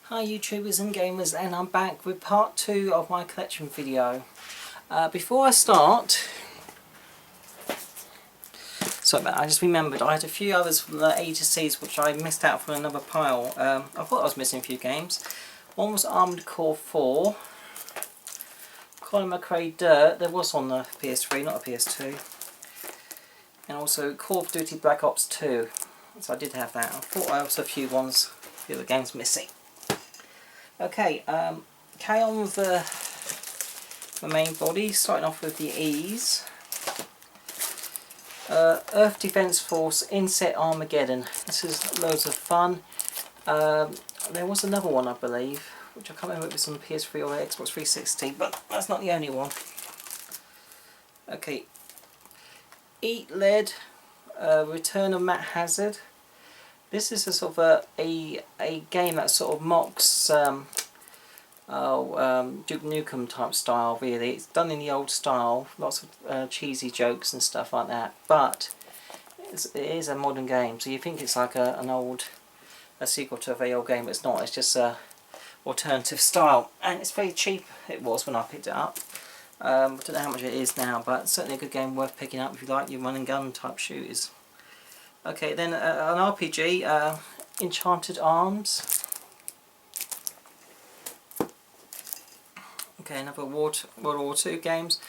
Hi YouTubers and gamers, and I'm back with part 2 of my collection video. Before I start, sorry, I just remembered I had a few others from the A to C's which I missed out from another pile. I thought I was missing a few games. One was Armored Core 4, Colin McRae Dirt, there was on the PS3, not a PS2, and also Call of Duty Black Ops 2, so I did have that. I thought I was a few other games missing. Okay, carry on with the main body, starting off with the E's. Earth Defense Force Inset Armageddon. This is loads of fun. There was another one, I believe, which I can't remember if it was on PS3 or Xbox 360, but that's not the only one. Okay, Eat Lead, Return of Matt Hazard. This is a sort of a game that sort of mocks Duke Nukem type style, really. It's done in the old style, lots of cheesy jokes and stuff like that, but it is a modern game, so you think it's like a sequel to a very old game, but it's not. It's just a alternative style, and it's very cheap. It was when I picked it up. I don't know how much it is now, but certainly a good game worth picking up if you like your run and gun type shooters. Okay, then an RPG, Enchanted Arms. Okay, another World War II games.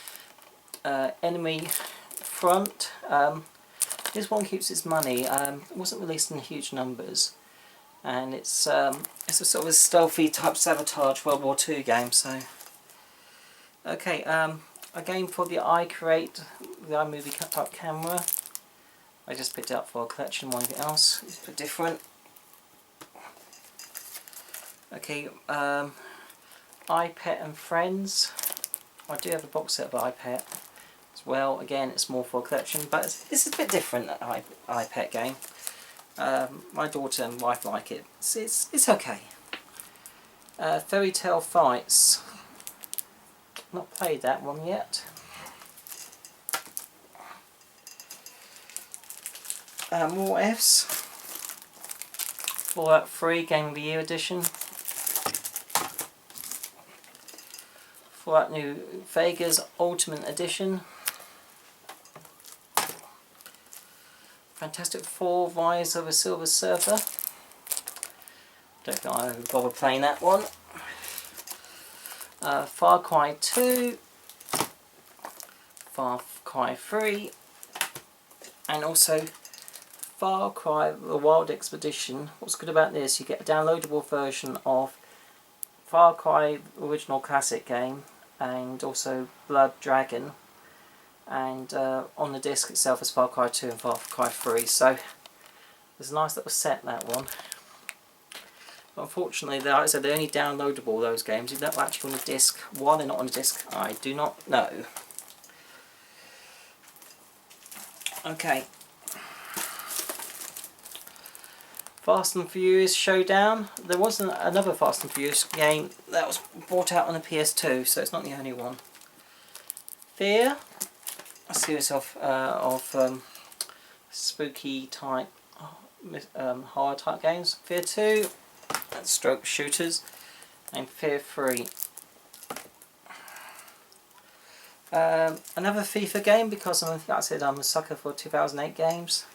Enemy Front. This one keeps its money. It wasn't released in huge numbers, and it's a sort of a stealthy type sabotage World War II game. So, okay, a game for the iCreate, the iMovie type camera. I just picked it up for a collection, one else. It's a bit different. Okay, iPet and Friends. I do have a box set of iPet as well. Again, it's more for a collection, but this is a bit different, that iPet game. My daughter and wife like it. It's okay. Fairy Tale Fights. Not played that one yet. More F's. Fallout 3 Game of the Year Edition. Fallout New Vegas Ultimate Edition. Fantastic Four Rise of a Silver Surfer. Don't think I would bother playing that one. Far Cry 2. Far Cry 3. And also Far Cry The Wild Expedition. What's good about this, you get a downloadable version of Far Cry original classic game and also Blood Dragon, and on the disc itself is Far Cry 2 and Far Cry 3, so there's a nice little set, that one. But unfortunately, like I said, they're only downloadable, those games. They're not actually on the disc. Why they're not on the disc, I do not know. Okay. Fast and Furious Showdown. There was another Fast and Furious game that was brought out on the PS2, so it's not the only one. Fear, a series of spooky type, horror type games. Fear 2, stroke shooters, and Fear 3. Another FIFA game, because like I said, I'm a sucker for 2008 games.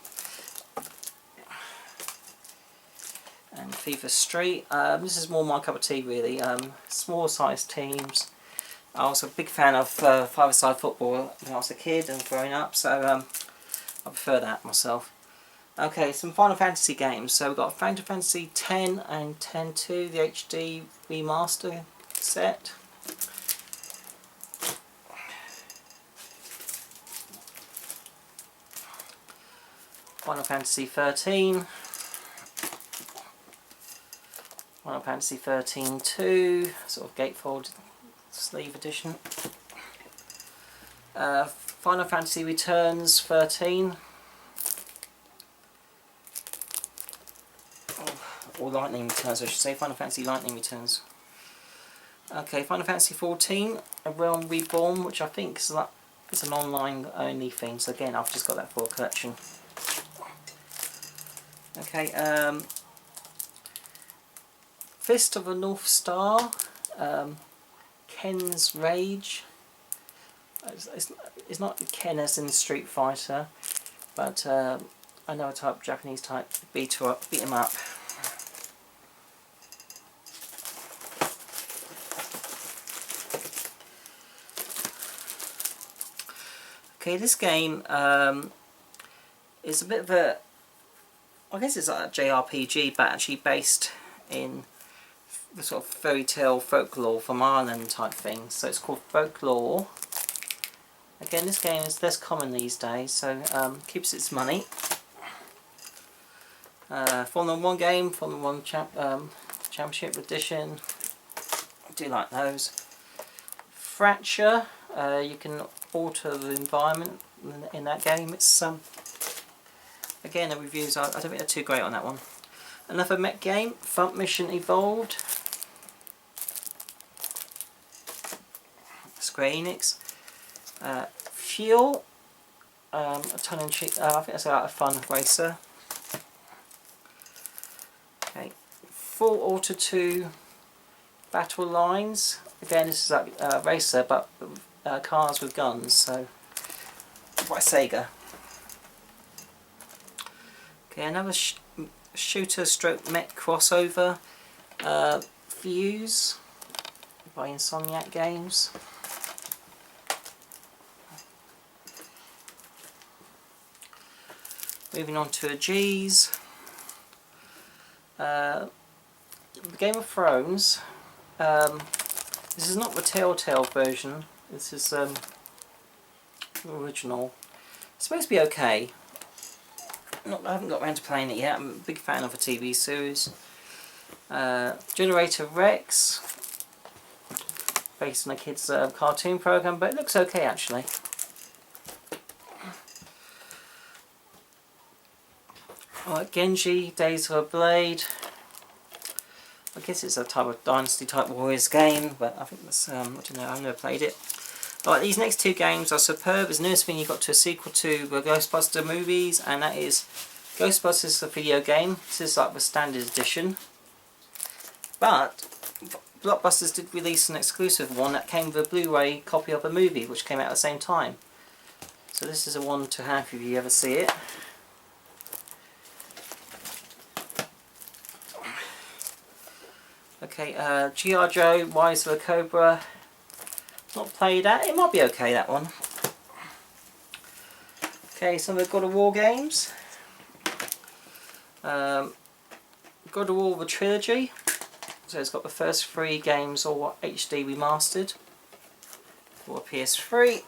And FIFA Street. This is more my cup of tea, really. Small sized teams. I was a big fan of five-a-side football when I was a kid and growing up, so I prefer that myself. Okay, some Final Fantasy games. So we've got Final Fantasy X and X-2, the HD remaster set. Final Fantasy 13. Final Fantasy 13-2, sort of gatefold sleeve edition. Final Fantasy Returns 13. Or Lightning Returns, I should say. Final Fantasy Lightning Returns. Okay, Final Fantasy 14, A Realm Reborn, which I think is like, it's an online only thing, so again I've just got that for a collection. Okay, Fist of the North Star, Ken's Rage. It's not Ken as in Street Fighter, but another type, Japanese type beat 'em up. Okay, this game is a bit of a, I guess it's like a JRPG, but actually based in the sort of fairy tale folklore from Ireland type thing. So it's called Folklore. Again, this game is less common these days, so keeps its money. Formula 1 game, Formula 1 Championship Edition. I do like those. Fracture, you can alter the environment in that game. It's again, the reviews I don't think they're too great on that one. Another mech game, Front Mission Evolved. Square Enix. Fuel, a tongue-in-cheek. I think that's a fun racer. Okay, Full Auto 2 Battle Lines. Again, this is like a racer, but cars with guns. So by Sega. Okay, another shooter stroke mech crossover. Fuse by Insomniac Games. Moving on to a G's. Game of Thrones. This is not the Telltale version. This is the original. It's supposed to be okay. I haven't got around to playing it yet. I'm a big fan of the TV series. Generator Rex, based on a kid's cartoon program, but it looks okay actually. Alright, Genji, Days of a Blade. I guess it's a type of Dynasty type Warriors game, but I think that's, I don't know, I've never played it. Alright, these next two games are superb. As the newest thing, you got to a sequel to the Ghostbuster movies, and that is Ghostbusters the video game. This is like the standard edition. But Blockbusters did release an exclusive one that came with a Blu-ray copy of a movie, which came out at the same time. So this is a one to have if you ever see it. Okay, G.I. Joe, Rise of the Cobra. Not played that. It might be okay, that one. Okay, some of the God of War games. God of War the Trilogy. So it's got the first 3 games all HD remastered for PS3.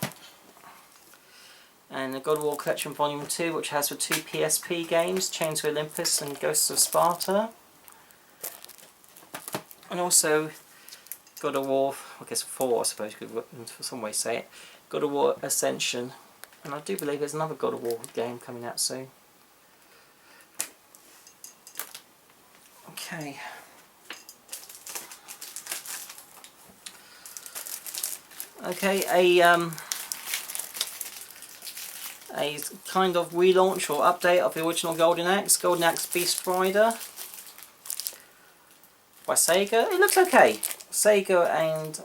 And the God of War Collection Volume 2, which has the 2 PSP games, Chains of Olympus and Ghosts of Sparta. And also God of War, I guess 4 I suppose you could for some way say it, God of War Ascension. And I do believe there's another God of War game coming out soon. Okay. Okay, a kind of relaunch or update of the original Golden Axe Beast Rider by Sega. It looks okay. Sega and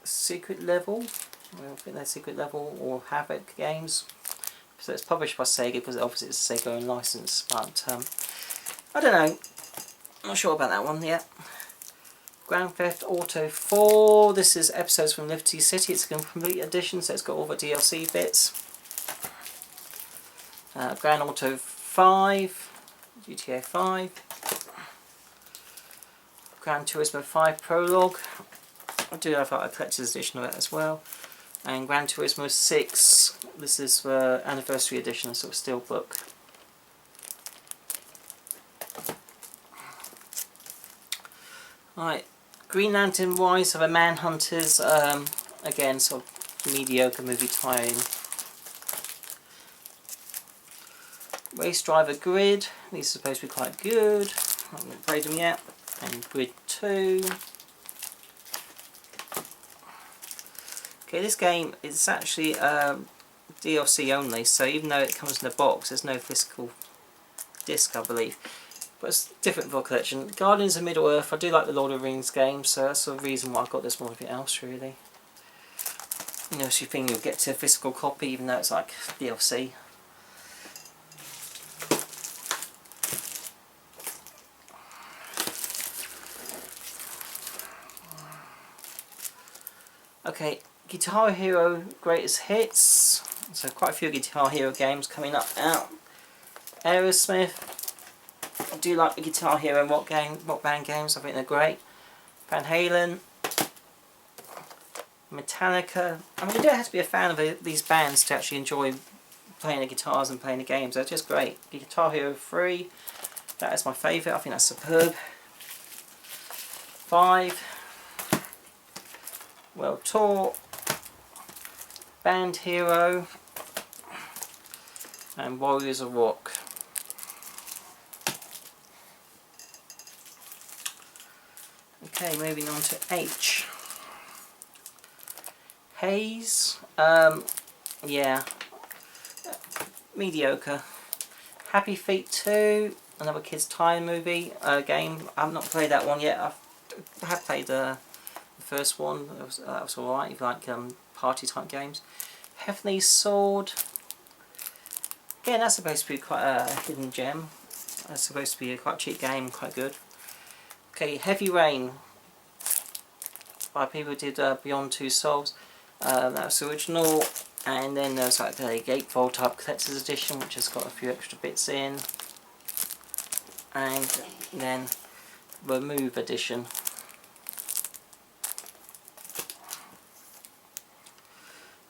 Secret Level. I think they're Secret Level or Havoc games. So it's published by Sega because obviously it's a Sega own license. But I don't know. I'm not sure about that one yet. Grand Theft Auto 4. This is episodes from Liberty City. It's a complete edition, so it's got all the DLC bits. Grand Auto 5. GTA 5. Gran Turismo 5 Prologue. I do have a collector's edition of it as well. And Gran Turismo 6. This is the anniversary edition, a sort of steelbook. Right, Green Lantern Rise of the Manhunters. Again, sort of mediocre movie tie-in. Race Driver Grid. These are supposed to be quite good. I haven't played them yet. And Grid 2. Okay, this game is actually DLC only, so even though it comes in a box, there's no physical disc, I believe. but it's different for a collection. Guardians of Middle Earth, I do like the Lord of the Rings games, so that's the reason why I got this more than anything else really. You know, so you think you'll get to a physical copy even though it's like DLC. Okay, Guitar Hero Greatest Hits. So quite a few Guitar Hero games coming up out. Aerosmith. I do like the Guitar Hero rock band games. I think they're great. Van Halen. Metallica. I mean, you don't have to be a fan of these bands to actually enjoy playing the guitars and playing the games. They're just great. Guitar Hero 3. That is my favourite. I think that's superb. 5. World Tour, Band Hero, and Warriors of Rock. Okay, moving on to H. Haze, yeah, mediocre. Happy Feet 2, another kids' time movie game. I've not played that one yet. I have played the first one. That was alright. If you like party type games. Heavenly Sword. Again, that's supposed to be quite a hidden gem. That's supposed to be a quite cheap game, quite good. Okay, Heavy Rain by people who did Beyond Two Souls. That was the original. And then there's like the Gatefold type collector's edition, which has got a few extra bits in. And then the Move edition.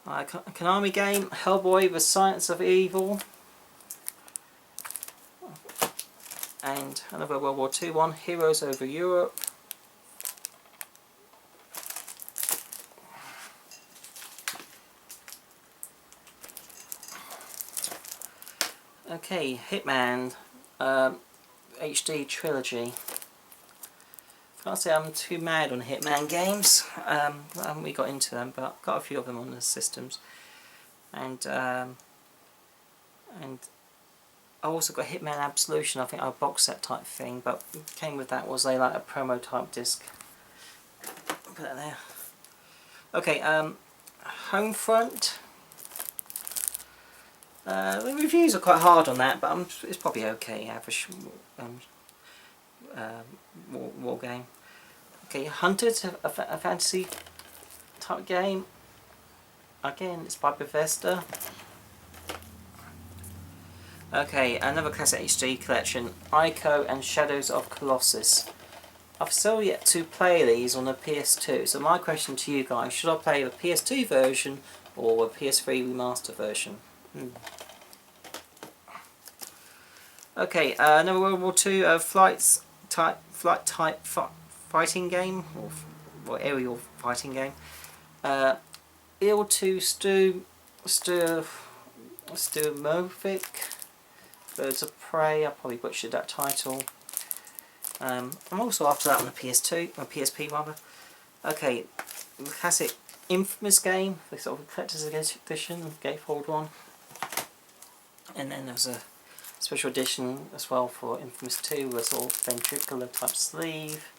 A Konami game, Hellboy: The Science of Evil, and another World War II one, Heroes Over Europe. Okay, Hitman HD Trilogy. Can't say I'm too mad on Hitman games. I haven't really got into them, but got a few of them on the systems. And I also got Hitman Absolution. I think a box set type thing, but came with that was like a promo type disc. Put that there. Okay, Homefront. The reviews are quite hard on that, but it's probably okay. Average war game. Okay, Hunted, a fantasy type game. Again, it's by Bethesda. Okay, another classic HD collection, Ico and Shadows of Colossus. I've still yet to play these on the PS2, so my question to you guys, should I play the PS2 version or the PS3 remaster version? Okay, another World War II flight type fighting game, or aerial fighting game. Il to Sturmovik, Birds of Prey. I probably butchered that title. I'm also after that on the PS2, or PSP rather. Okay, the classic Infamous game, the sort of collector's edition, gatefold one. And then there's a special edition as well for Infamous 2 with a sort of ventricular type sleeve.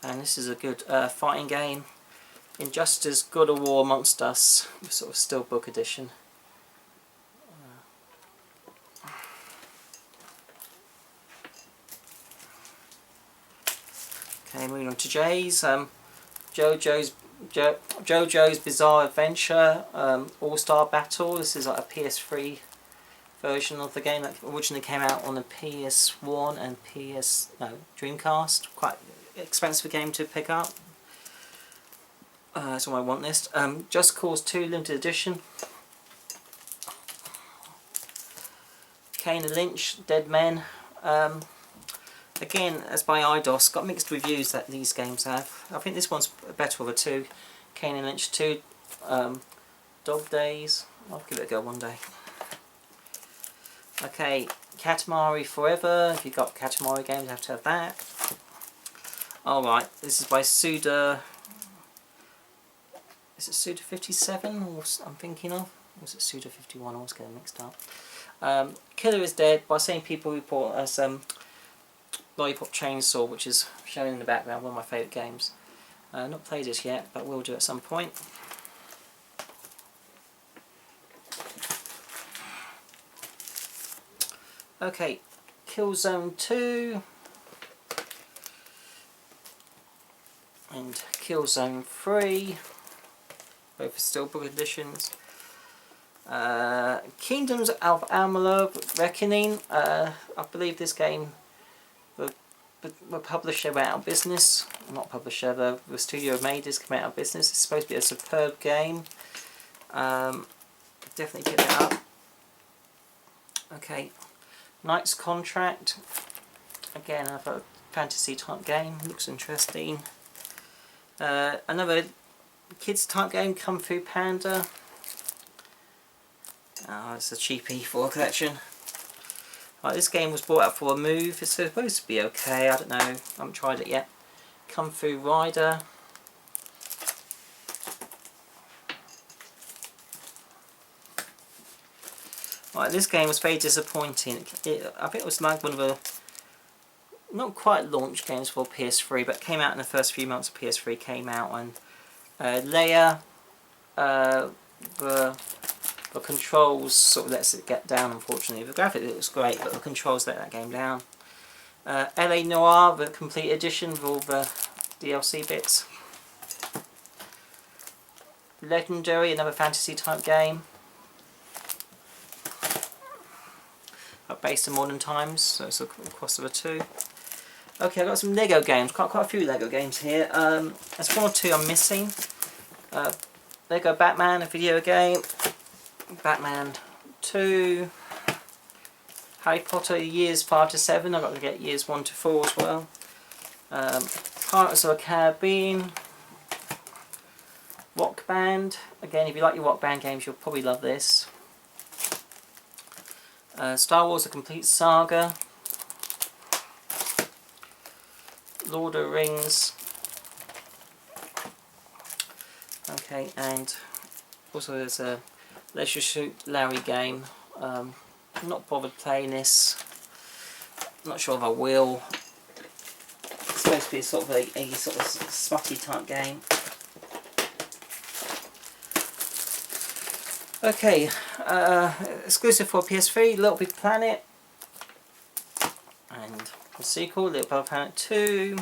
And this is a good fighting game. Injustice God of War Amongst Us, sort of steelbook edition. Okay, moving on to J's. JoJo's Bizarre Adventure All-Star Battle. This is like a PS3 version of the game that originally came out on the PS1 and Dreamcast. Quite expensive game to pick up. That's on my want list. Just Cause 2 Limited Edition. Kane and Lynch Dead Men. Again, as by IDOS, got mixed reviews that these games have. I think this one's better of the two. Kane and Lynch 2, Dog Days. I'll give it a go one day. Okay, Katamari Forever. If you've got Katamari games, you have to have that. Alright, this is by Suda. Is it Suda 57 or I'm thinking of? Or was it Suda 51? I was getting mixed up. Killer is Dead by the same people who bought us Lollipop Chainsaw, which is shown in the background, one of my favourite games. Not played this yet, but will do at some point. Okay, Killzone 2 and Killzone 3, both are steelbook editions. Kingdoms of Amalur Reckoning. I believe this game, the publisher went out of business. Not publisher, the studio who made this came out of business. It's supposed to be a superb game. Definitely pick it up. Okay, Knight's Contract. Again, another fantasy type game. Looks interesting. Another kids type game, Kung Fu Panda. Oh, it's a cheapie for a collection. Right, this game was brought out for a move. It's supposed to be okay. I don't know. I haven't tried it yet. Kung Fu Rider. Right, this game was very disappointing. I think it was like one of the not quite launch games for PS3, but came out in the first few months of PS3 came out, and Leia, the controls sort of lets it get down, unfortunately. The graphic looks great, but the controls let that game down. LA Noire, the complete edition with all the DLC bits. Legendary, another fantasy type game. Based in modern times, so it's a cross of the two. Okay, I've got some Lego games, quite a few Lego games here. There's one or two I'm missing. Lego Batman, a video game. Batman 2. Harry Potter Years 5 to 7, I've got to get Years 1 to 4 as well. Pirates of the Caribbean. Rock Band. Again, if you like your Rock Band games, you'll probably love this. Star Wars: A Complete Saga. Lord of the Rings. Okay, and also there's a Leisure Suit Larry game. I'm not bothered playing this. I'm not sure if I will. It's supposed to be sort of a sort of smutty type game. Okay, exclusive for PS3, Little Big Planet, and the sequel, Little Big Planet 2,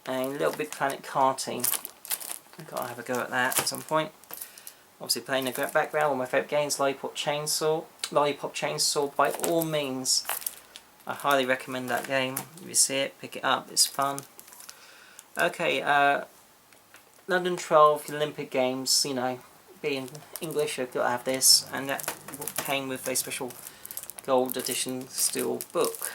and Little Big Planet Karting. I've got to have a go at that at some point. Obviously playing in the background, one of my favourite games, Lollipop Chainsaw. Lollipop Chainsaw, by all means, I highly recommend that game. If you see it, pick it up, it's fun. Okay, London 12 Olympic Games, you know, being English, I've got to have this, and that came with a special gold edition steel book.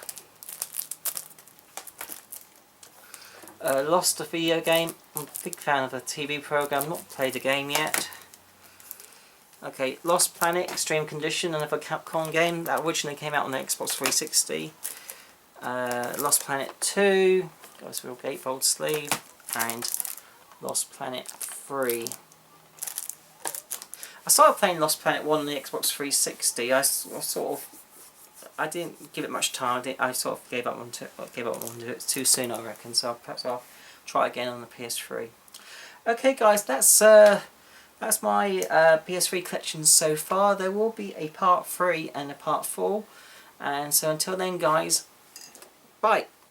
Lost, a video game. I'm a big fan of the TV program, not played the game yet. Okay, Lost Planet Extreme Condition, another Capcom game that originally came out on the Xbox 360. Lost Planet 2, goes with a gatefold sleeve, and Lost Planet 3. I started playing Lost Planet 1 on the Xbox 360. I didn't give it much time. I sort of gave up on it too soon, I reckon. So perhaps I'll try again on the PS3. Okay, guys, that's my PS3 collection so far. There will be a part 3 and a part 4. And so until then, guys, bye.